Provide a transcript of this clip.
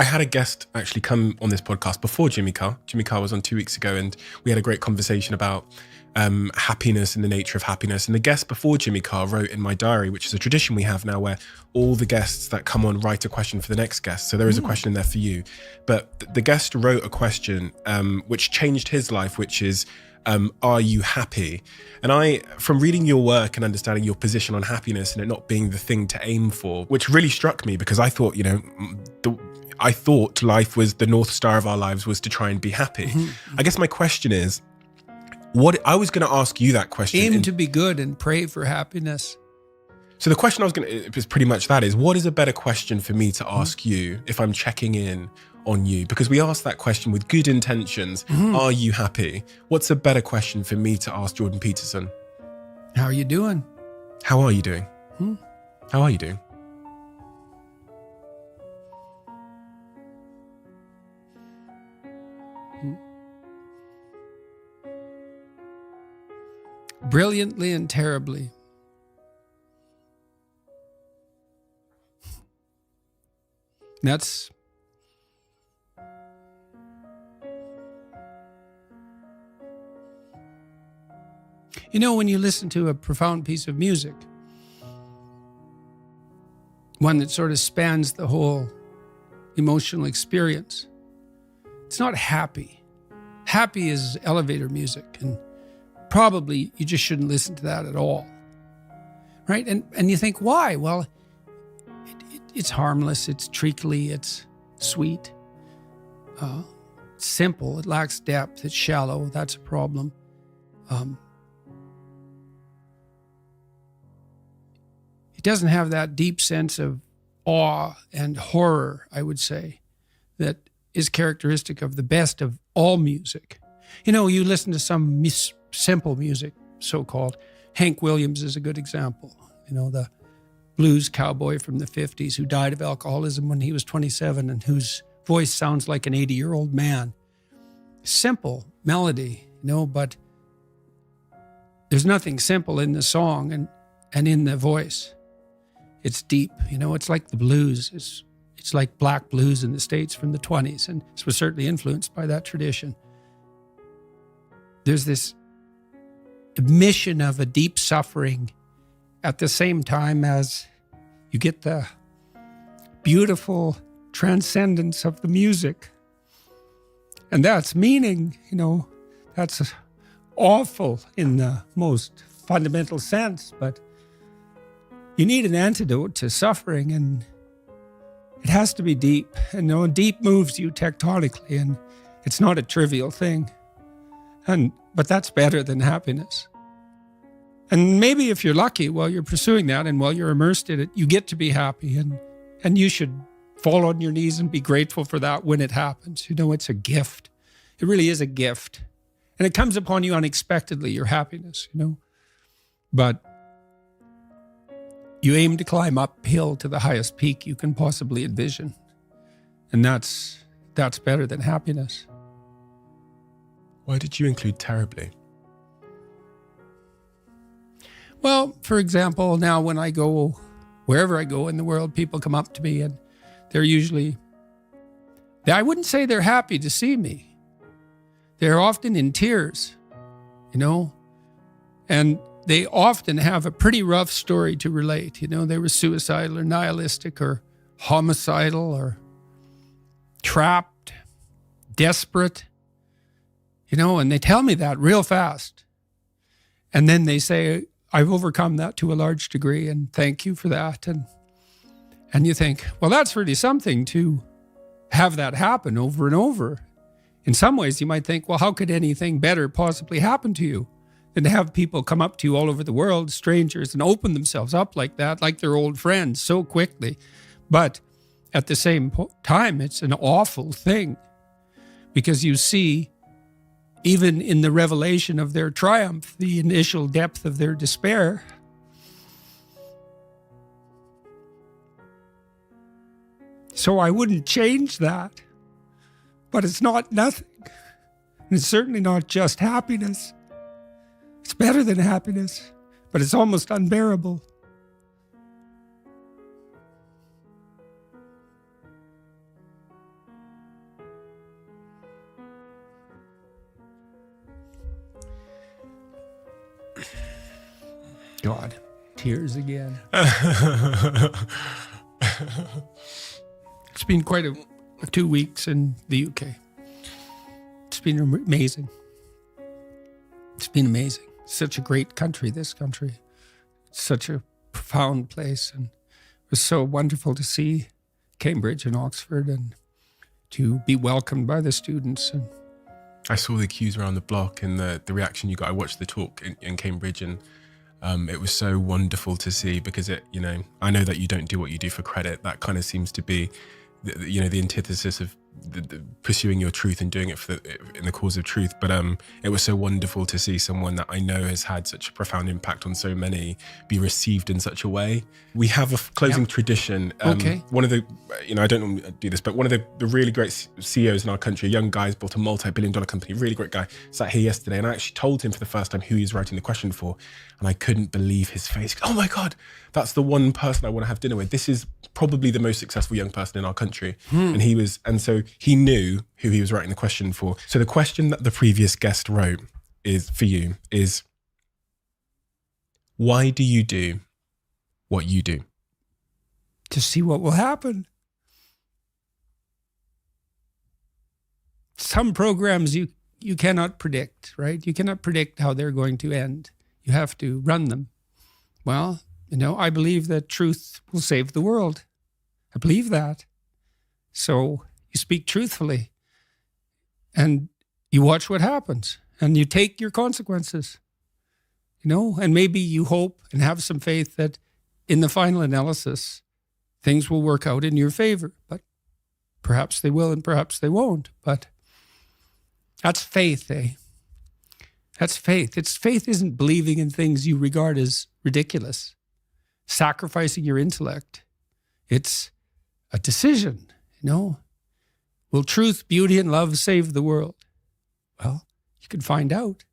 I had a guest actually come on this podcast before Jimmy Carr. Jimmy Carr was on 2 weeks ago, and we had a great conversation about happiness and the nature of happiness. And the guest before Jimmy Carr wrote in my diary, which is a tradition we have now, where all the guests that come on write a question for the next guest. So there is a question in there for you. But the guest wrote a question which changed his life, which is, are you happy? And from reading your work and understanding your position on happiness and it not being the thing to aim for, which really struck me, because I thought, I thought life was the North Star of our lives was to try and be happy. Mm-hmm. I guess my question is, I was going to ask you that question. Aim to be good and pray for happiness. So the question is pretty much that is, what is a better question for me to ask you if I'm checking in on you? Because we asked that question with good intentions. Are you happy? What's a better question for me to ask Jordan Peterson? How are you doing? How are you doing? How are you doing? Brilliantly and terribly. That's when you listen to a profound piece of music, one that sort of spans the whole emotional experience, it's not happy. Happy is elevator music, and probably you just shouldn't listen to that at all, right? And you think, why? Well, it's harmless, it's treacly, it's sweet, it's simple, it lacks depth, it's shallow, that's a problem. It doesn't have that deep sense of awe and horror, I would say, that is characteristic of the best of all music. You listen to some simple music, so-called. Hank Williams is a good example. The blues cowboy from the 50s who died of alcoholism when he was 27 and whose voice sounds like an 80-year-old man. Simple melody, but there's nothing simple in the song and in the voice. It's deep, it's like the blues. It's like black blues in the States from the 20s, and this was certainly influenced by that tradition. There's this admission of a deep suffering at the same time as you get the beautiful transcendence of the music. And that's meaning, that's awful in the most fundamental sense, but you need an antidote to suffering, and it has to be deep. And deep moves you tectonically, and it's not a trivial thing. But that's better than happiness. And maybe if you're lucky while you're pursuing that and while you're immersed in it, you get to be happy, and you should fall on your knees and be grateful for that when it happens. It's a gift. It really is a gift. And it comes upon you unexpectedly, your happiness, But you aim to climb uphill to the highest peak you can possibly envision. And that's better than happiness. Why did you include terribly? Well, for example, now when I go, wherever I go in the world, people come up to me and they're usually, I wouldn't say they're happy to see me. They're often in tears, and they often have a pretty rough story to relate. They were suicidal or nihilistic or homicidal or trapped, desperate, and they tell me that real fast. And then they say, I've overcome that to a large degree, and thank you for that. And you think, well, that's really something to have that happen over and over. In some ways, you might think, well, how could anything better possibly happen to you than to have people come up to you all over the world, strangers, and open themselves up like that, like they're old friends so quickly. But at the same time, it's an awful thing, because you see, even in the revelation of their triumph, the initial depth of their despair. So I wouldn't change that. But it's not nothing. And it's certainly not just happiness. It's better than happiness, but it's almost unbearable. God, tears again. It's been quite a 2 weeks in the UK. It's been amazing. It's been amazing. Such a great country, this country. Such a profound place. And it was so wonderful to see Cambridge and Oxford and to be welcomed by the students. And I saw the queues around the block and the reaction you got. I watched the talk in Cambridge, and it was so wonderful to see, because I know that you don't do what you do for credit. That kind of seems to be the antithesis of the pursuing your truth and doing it in the cause of truth. But it was so wonderful to see someone that I know has had such a profound impact on so many be received in such a way. We have a closing tradition. Okay. One of the, I don't normally do this, but one of the really great CEOs in our country, a young guy, has built a multi-billion-dollar company, really great guy, sat here yesterday, and I actually told him for the first time who he was writing the question for, and I couldn't believe his face. Oh my God, that's the one person I want to have dinner with. This is probably the most successful young person in our country. And so he knew who he was writing the question for. So the question that the previous guest wrote is, why do you do what you do? to see what will happen. Some programs you cannot predict, right? You cannot predict how they're going to end. You have to run them. Well, I believe that truth will save the world. I believe that. So you speak truthfully and you watch what happens and you take your consequences, and maybe you hope and have some faith that in the final analysis, things will work out in your favor, but perhaps they will and perhaps they won't. But that's faith, eh? That's faith. Faith isn't believing in things you regard as ridiculous, sacrificing your intellect. It's a decision, Will truth, beauty, and love save the world? Well, you can find out.